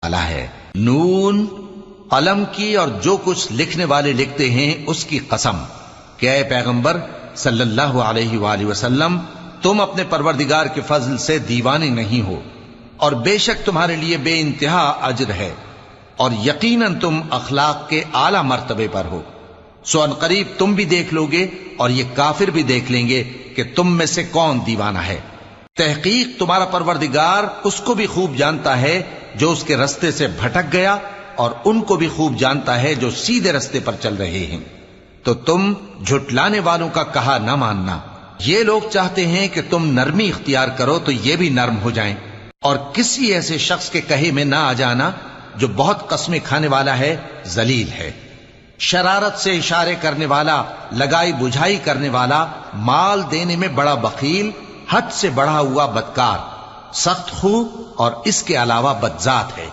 والا ہے۔ نون، قلم کی اور جو کچھ لکھنے والے لکھتے ہیں اس کی قسم کہ اے پیغمبر صلی اللہ علیہ وآلہ وسلم، تم اپنے پروردگار کے فضل سے دیوانے نہیں ہو، اور بے شک تمہارے لیے بے انتہا اجر ہے، اور یقیناً تم اخلاق کے اعلی مرتبے پر ہو۔ سو ان قریب تم بھی دیکھ لو گے اور یہ کافر بھی دیکھ لیں گے کہ تم میں سے کون دیوانہ ہے۔ تحقیق تمہارا پروردگار اس کو بھی خوب جانتا ہے جو اس کے رستے سے بھٹک گیا، اور ان کو بھی خوب جانتا ہے جو سیدھے رستے پر چل رہے ہیں۔ تو تم جھٹلانے والوں کا کہا نہ ماننا۔ یہ لوگ چاہتے ہیں کہ تم نرمی اختیار کرو تو یہ بھی نرم ہو جائیں، اور کسی ایسے شخص کے کہے میں نہ آ جانا جو بہت قسمیں کھانے والا ہے، ذلیل ہے، شرارت سے اشارے کرنے والا، لگائی بجھائی کرنے والا، مال دینے میں بڑا بخیل، حد سے بڑھا ہوا بدکار، سخت خو اور اس کے علاوہ بدذات ہے۔